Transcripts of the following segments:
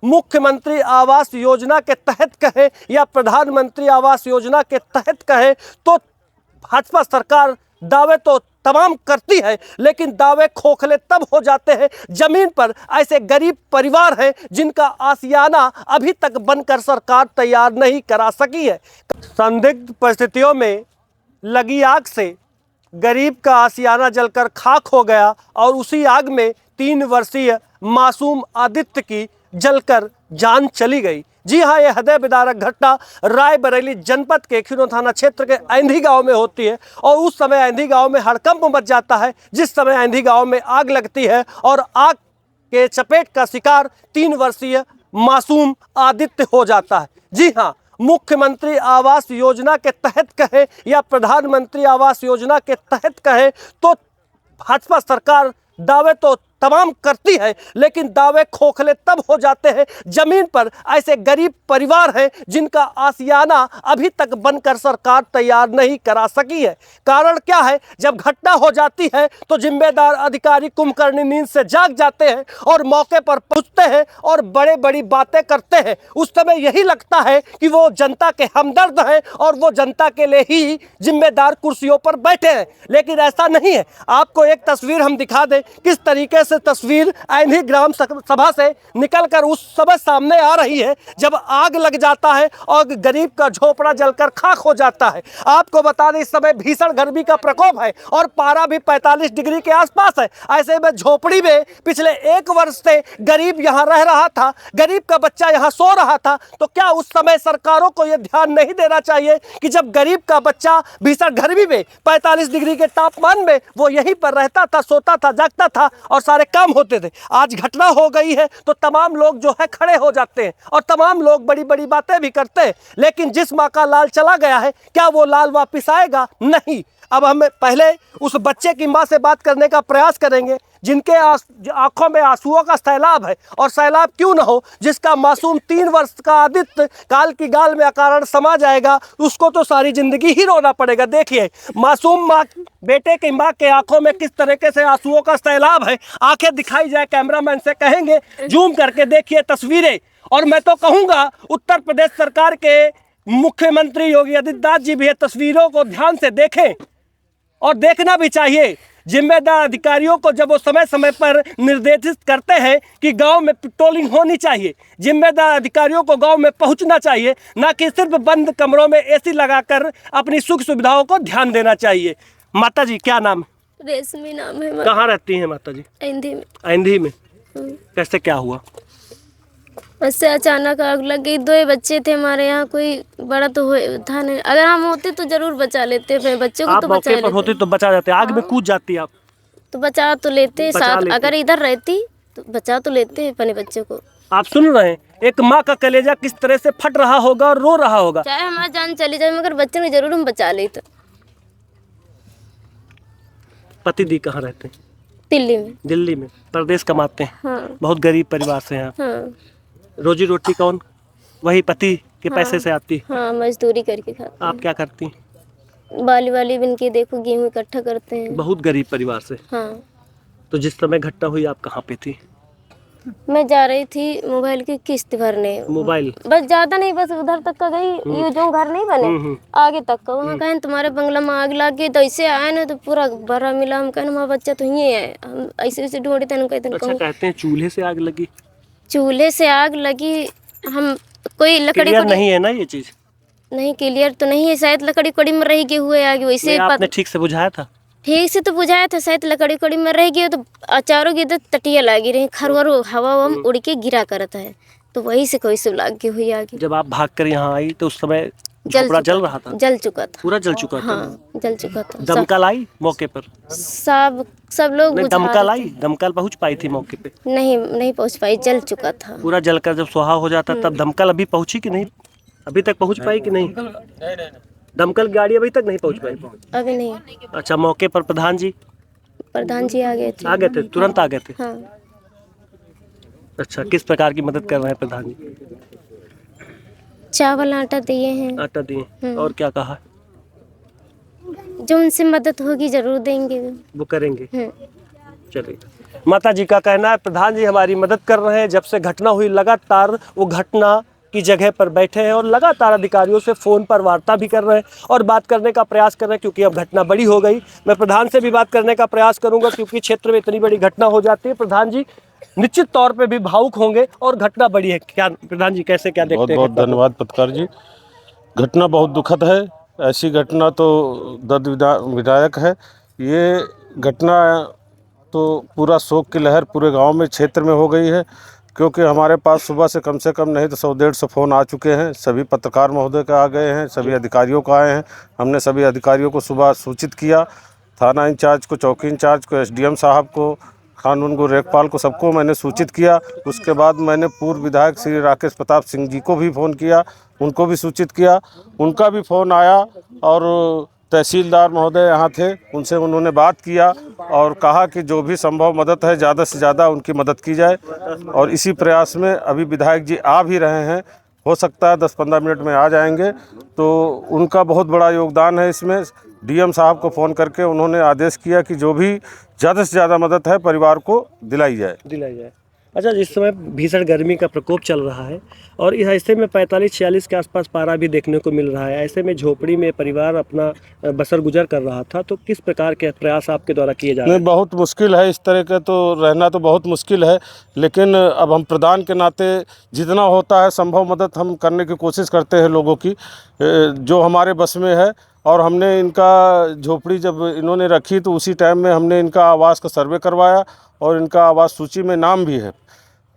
मुख्यमंत्री आवास योजना के तहत कहें या प्रधानमंत्री आवास योजना के तहत कहें तो भाजपा सरकार दावे तो तमाम करती है, लेकिन दावे खोखले तब हो जाते हैं जमीन पर ऐसे गरीब परिवार हैं जिनका आशियाना अभी तक बनकर सरकार तैयार नहीं करा सकी है। संदिग्ध परिस्थितियों में लगी आग से गरीब का आशियाना जलकर खाक हो गया और उसी आग में 3 वर्षीय मासूम आदित्य की जलकर जान चली गई। जी हाँ, ये हृदय विदारक घटना रायबरेली जनपद के खीनो थाना क्षेत्र के ऐंधी गांव में होती है और उस समय ऐंधी गांव में हड़कंप मच जाता है जिस समय ऐंधी गांव में आग लगती है और आग के चपेट का शिकार 3 वर्षीय मासूम आदित्य हो जाता है। जी हाँ, मुख्यमंत्री आवास योजना के तहत कहें या प्रधानमंत्री आवास योजना के तहत कहें तो भाजपा सरकार दावे तो तमाम करती है, लेकिन दावे खोखले तब हो जाते हैं जमीन पर ऐसे गरीब परिवार हैं जिनका आशियाना अभी तक बनकर सरकार तैयार नहीं करा सकी है। कारण क्या है, जब घटना हो जाती है तो जिम्मेदार अधिकारी कुंभकर्णी नींद से जाग जाते हैं और मौके पर पहुंचते हैं और बड़े बड़ी बातें करते हैं। उस समय यही लगता है कि वो जनता के हमदर्द हैं और वो जनता के लिए ही जिम्मेदार कुर्सियों पर बैठे हैं, लेकिन ऐसा नहीं है। आपको एक तस्वीर हम दिखा दें किस तरीके से तस्वीर ऐंधी ग्राम सभा से निकलकर उस समय सामने आ रही है जब आग लग जाता है और गरीब का झोपड़ा जलकर खाक हो जाता है। आपको बता दें इस समय भीषण गर्मी का प्रकोप है और पारा भी 45 डिग्री के आसपास है। ऐसे में झोपड़ी में पिछले 1 वर्ष से गरीब यहाँ रह रहा था, गरीब का बच्चा यहाँ सो रहा था, तो क्या उस समय सरकारों को यह ध्यान नहीं देना चाहिए कि जब गरीब का बच्चा भीषण गर्मी में 45 डिग्री के तापमान में वो यहीं पर रहता था, सोता था, जागता था और सारे काम होते थे। आज घटना हो गई है तो तमाम लोग जो है खड़े हो जाते हैं और तमाम लोग बड़ी बड़ी बातें भी करते हैं, लेकिन जिस माँ का लाल चला गया है क्या वो लाल वापिस आएगा? नहीं। अब हम पहले उस बच्चे की माँ से बात करने का प्रयास करेंगे जिनके आंखों में आंसुओं का सैलाब है, और सैलाब क्यों ना हो, जिसका मासूम 3 वर्ष का आदित्य काल की गाल में अकारण समा जाएगा, उसको तो सारी जिंदगी ही रोना पड़ेगा। देखिए मासूम माँ, बेटे की माँ के आंखों में किस तरीके से आंसुओं का सैलाब है। आंखें दिखाई जाए, कैमरामैन से कहेंगे जूम करके देखिए तस्वीरें। और मैं तो कहूँगा उत्तर प्रदेश सरकार के मुख्यमंत्री योगी आदित्यनाथ जी भी ये तस्वीरों को ध्यान से देखें और देखना भी चाहिए। जिम्मेदार अधिकारियों को जब वो समय समय पर निर्देशित करते हैं कि गांव में पेट्रोलिंग होनी चाहिए, जिम्मेदार अधिकारियों को गांव में पहुंचना चाहिए, ना कि सिर्फ बंद कमरों में एसी लगाकर अपनी सुख सुविधाओं को ध्यान देना चाहिए। माता जी क्या नाम है? रेशमी नाम है। कहाँ रहती हैं माता जी? ऐंधी में। ऐंधी में? कैसे क्या हुआ? उससे अचानक आग लग गई। 2 बच्चे थे हमारे यहाँ, कोई बड़ा तो था नहीं। अगर हम होते तो जरूर बचा लेते, अपने बच्चों को तो बचा लेते। होते तो बचा जाते, आग में कूद जाती आप तो बचा तो लेते साथ। अगर इधर रहती तो बचा तो लेते अपने बच्चे को। आप सुन रहे हैं, एक माँ का कलेजा किस तरह से फट रहा होगा और रो रहा होगा। चाहे हमारी जान चली जाए मगर बच्चे को जरूर हम बचा लेते। पति दी कहाँ रहते हैं? दिल्ली में। दिल्ली में परदेश कमाते हैं। हाँ। बहुत गरीब परिवार से हैं। हाँ। रोजी रोटी कौन? वही पति के पैसे से आती? हाँ, मजदूरी करके खाते। आप क्या करती? बाली बिन के देखो, गेहूँ इकट्ठा करते हैं। बहुत गरीब परिवार से। हाँ। तो जिस समय घटना हुई आप कहाँ पे थी? मैं जा रही थी मोबाइल की किस्त भरने। मोबाइल बस ज्यादा नहीं, बस उधर तक का गई। ये जो घर नहीं बने आगे तक का, वहाँ कहें तुम्हारे बंगला में आग लग गई। तो ऐसे आए ना तो पूरा भरा मिला। हम कहें हमारा बच्चा तो यही है। हम ऐसे ऐसे ढूंढते हैं। अच्छा, कहते हैं चूल्हे से आग लगी? चूल्हे से आग लगी। हम कोई लकड़ी को नहीं है ना ये चीज? नहीं क्लियर तो नहीं है, शायद लकड़ी कड़ी में रह गए हुए आगे। वैसे आपने ठीक से बुझाया था? ठीक से तो बुझाया था, शायद लकड़ी कड़ी में रह गई। तो चारों की इधर तटिया लगी रही, खरवर हवा उड़ के गिरा करता है, तो वही से कोई सब लाग गई हुई आगे। जब आप भाग कर यहाँ आई तो उस समय झोपड़ा जल रहा था? जल चुका था, पूरा जल चुका था। हाँ, जल चुका था। दमकल आई मौके पर? सब लोग दमकल आई? दमकल पहुँच पाई थी मौके पे? नहीं पहुँच पाई, जल चुका था पूरा जलकर जब सुहा हो जाता तब दमकल अभी पहुँची कि नहीं? अभी तक पहुँच पाई कि नहीं? दमकल गाड़ी अभी तक नहीं पहुँच पाई? अभी नहीं। अच्छा, मौके पर प्रधान जी आ गए थे? आ गए थे, तुरंत आ गए थे? हाँ। अच्छा, किस प्रकार की मदद कर रहे हैं प्रधान जी? चावल आटा दिए हैं। आटा दिए, और क्या कहा? जो उनसे मदद होगी जरूर देंगे, वो करेंगे। चलिए। माता जी का कहना है प्रधान जी हमारी मदद कर रहे हैं, जब से घटना हुई लगातार वो घटना की जगह पर बैठे हैं और लगातार अधिकारियों से फ़ोन पर वार्ता भी कर रहे हैं और बात करने का प्रयास कर रहे हैं, क्योंकि अब घटना बड़ी हो गई। मैं प्रधान से भी बात करने का प्रयास करूंगा, क्योंकि क्षेत्र में इतनी बड़ी घटना हो जाती है। प्रधान जी निश्चित तौर पे भी भावुक होंगे और घटना बड़ी है, क्या प्रधान जी कैसे क्या देखते बहुत हैं बहुत घटना को? धन्यवाद पत्रकार जी। घटना बहुत दुखद है। ऐसी घटना तो दर्द विदायक है। ये घटना तो पूरा शोक की लहर पूरे गांव में, क्षेत्र में हो गई है, क्योंकि हमारे पास सुबह से कम नहीं तो 100-150 फ़ोन आ चुके हैं। सभी पत्रकार महोदय का आ गए हैं, सभी अधिकारियों का आए हैं। हमने सभी अधिकारियों को सुबह सूचित किया, थाना इंचार्ज को, चौकी इंचार्ज को, एसडीएम साहब को, कानून को, लेखपाल को, सबको मैंने सूचित किया। उसके बाद मैंने पूर्व विधायक श्री राकेश प्रताप सिंह जी को भी फ़ोन किया, उनको भी सूचित किया। उनका भी फ़ोन आया और तहसीलदार महोदय यहाँ थे, उनसे उन्होंने बात किया और कहा कि जो भी संभव मदद है ज़्यादा से ज़्यादा उनकी मदद की जाए। और इसी प्रयास में अभी विधायक जी आ भी रहे हैं, हो सकता है 10-15 मिनट में आ जाएंगे। तो उनका बहुत बड़ा योगदान है इसमें। डीएम साहब को फ़ोन करके उन्होंने आदेश किया कि जो भी ज़्यादा से ज़्यादा मदद है परिवार को दिलाई जाए। अच्छा, जिस समय भीषण गर्मी का प्रकोप चल रहा है और इस ऐसे में 45-46 के आसपास पारा भी देखने को मिल रहा है, ऐसे में झोपड़ी में परिवार अपना बसर गुजर कर रहा था, तो किस प्रकार के प्रयास आपके द्वारा किए जा रहे हैं? नहीं, बहुत मुश्किल है, इस तरह का तो रहना तो बहुत मुश्किल है। लेकिन अब हम प्रधान के नाते जितना होता है संभव मदद हम करने की कोशिश करते हैं लोगों की, जो हमारे बस में है। और हमने इनका झोपड़ी जब इन्होंने रखी तो उसी टाइम में हमने इनका आवास का सर्वे करवाया और इनका आवास सूची में नाम भी है।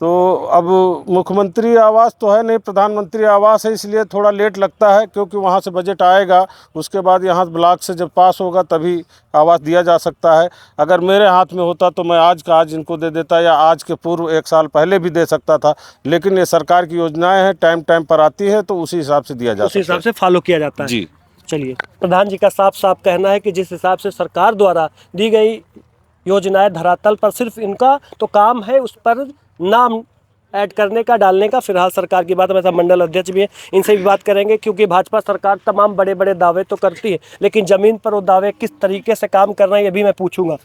तो अब मुख्यमंत्री आवास तो है नहीं, प्रधानमंत्री आवास है, इसलिए थोड़ा लेट लगता है, क्योंकि वहाँ से बजट आएगा, उसके बाद यहाँ ब्लॉक से जब पास होगा तभी आवास दिया जा सकता है। अगर मेरे हाथ में होता तो मैं आज का आज इनको दे देता, या आज के पूर्व 1 साल पहले भी दे सकता था। लेकिन ये सरकार की योजनाएं हैं, टाइम पर आती है, तो उसी हिसाब से दिया जा उस सकता हिसाब से फॉलो किया जाता है जी। चलिए, प्रधान जी का साफ साफ कहना है कि जिस हिसाब से सरकार द्वारा दी गई योजनाएं धरातल पर सिर्फ इनका तो काम है उस पर नाम ऐड करने का, डालने का। फिलहाल सरकार की बात, वैसा मंडल अध्यक्ष भी है, इनसे भी बात करेंगे, क्योंकि भाजपा सरकार तमाम बड़े बड़े दावे तो करती है, लेकिन ज़मीन पर वो दावे किस तरीके से काम कर रहे हैं ये भी मैं पूछूंगा।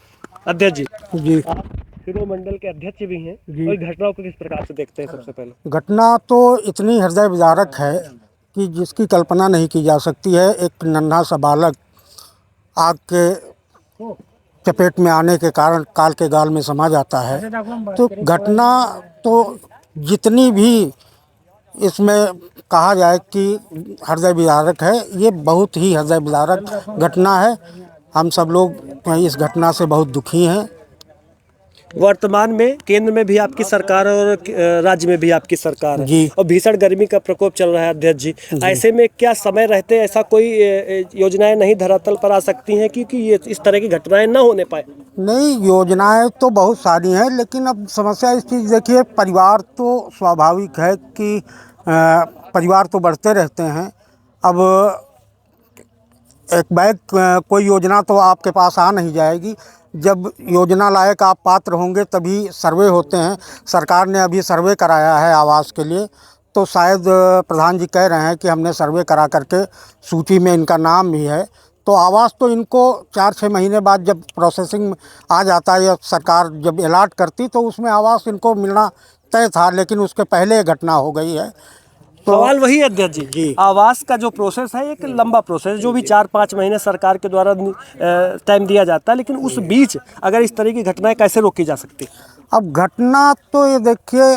अध्यक्ष जी, आप फिरो मंडल के अध्यक्ष भी हैं और घटनाओं को किस प्रकार से देखते हैं? सबसे पहले घटना तो इतनी हृदय विदारक है कि जिसकी कल्पना नहीं की जा सकती है। एक नन्हा सा बालक आग के चपेट में आने के कारण काल के गाल में समा जाता है। तो घटना तो जितनी भी इसमें कहा जाए कि हृदय विदारक है, ये बहुत ही हृदय विदारक घटना है। हम सब लोग इस घटना से बहुत दुखी हैं। वर्तमान में केंद्र में भी आपकी सरकार और राज्य में भी आपकी सरकार है जी। और भीषण गर्मी का प्रकोप चल रहा है अध्यक्ष जी, ऐसे में क्या समय रहते ऐसा कोई योजनाएं नहीं धरातल पर आ सकती हैं क्योंकि ये इस तरह की घटनाएं न होने पाए? नहीं, योजनाएं तो बहुत सारी हैं, लेकिन अब समस्या इस चीज़ देखिए, परिवार तो स्वाभाविक है कि परिवार तो बढ़ते रहते हैं। अब एक बैग कोई योजना तो आपके पास आ नहीं जाएगी। जब योजना लायक आप पात्र होंगे तभी सर्वे होते हैं। सरकार ने अभी सर्वे कराया है आवास के लिए, तो शायद प्रधान जी कह रहे हैं कि हमने सर्वे करा करके सूची में इनका नाम भी है। तो आवास तो इनको 4-6 महीने बाद जब प्रोसेसिंग में आ जाता है या सरकार जब अलाट करती तो उसमें आवास इनको मिलना तय था, लेकिन उसके पहले घटना हो गई है। सवाल वही है अध्यक्ष जी, आवास का जो प्रोसेस है एक लंबा प्रोसेस, जो भी 4-5 महीने सरकार के द्वारा टाइम दिया जाता है, लेकिन उस बीच अगर इस तरह की घटनाएं कैसे रोकी जा सकती? अब घटना तो ये देखिए,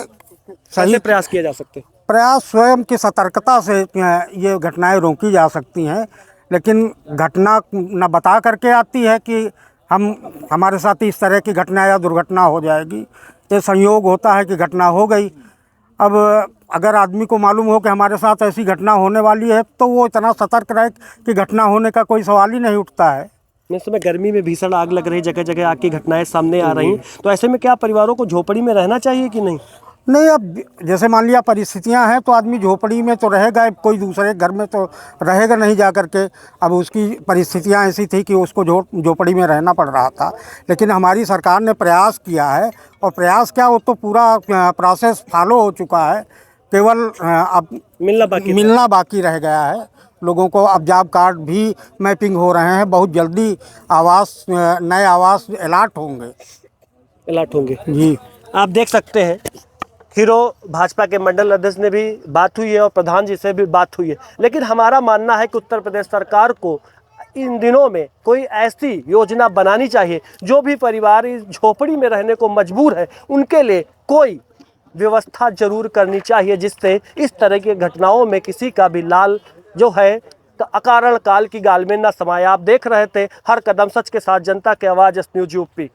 सही प्रयास किए जा सकते? प्रयास स्वयं की सतर्कता से ये घटनाएं रोकी जा सकती हैं, लेकिन घटना न बता करके आती है कि हमारे साथ इस तरह की घटना या दुर्घटना हो जाएगी। ये संयोग होता है कि घटना हो गई। अब अगर आदमी को मालूम हो कि हमारे साथ ऐसी घटना होने वाली है तो वो इतना सतर्क रहे कि घटना होने का कोई सवाल ही नहीं उठता है। इस समय गर्मी में भीषण आग लग रही, जगह जगह आग की घटनाएं सामने आ रही, तो ऐसे में क्या परिवारों को झोपड़ी में रहना चाहिए कि नहीं? नहीं, अब जैसे मान लिया परिस्थितियां हैं तो आदमी झोपड़ी में तो रहेगा, कोई दूसरे घर में तो रहेगा नहीं जा कर के। अब उसकी परिस्थितियां ऐसी थी कि उसको झोपड़ी में रहना पड़ रहा था, लेकिन हमारी सरकार ने प्रयास किया है, और प्रयास क्या, वो तो पूरा प्रोसेस फॉलो हो चुका है। केवल अब मिलना बाकी रह गया है लोगों को। अब जॉब कार्ड भी मैपिंग हो रहे हैं, बहुत जल्दी नए आवास अलाट होंगे। अलर्ट होंगे। जी। आप देख सकते हैं हीरो भाजपा के मंडल अध्यक्ष ने भी बात हुई है और प्रधान जी से भी बात हुई है, लेकिन हमारा मानना है कि उत्तर प्रदेश सरकार को इन दिनों में कोई ऐसी योजना बनानी चाहिए, जो भी परिवार इस झोपड़ी में रहने को मजबूर है उनके लिए कोई व्यवस्था जरूर करनी चाहिए, जिससे इस तरह की घटनाओं में किसी का भी लाल जो है अकारण काल की गाल में न समाये। आप देख रहे थे हर कदम सच के साथ जनता की आवाज़ न्यूज़ यूपी।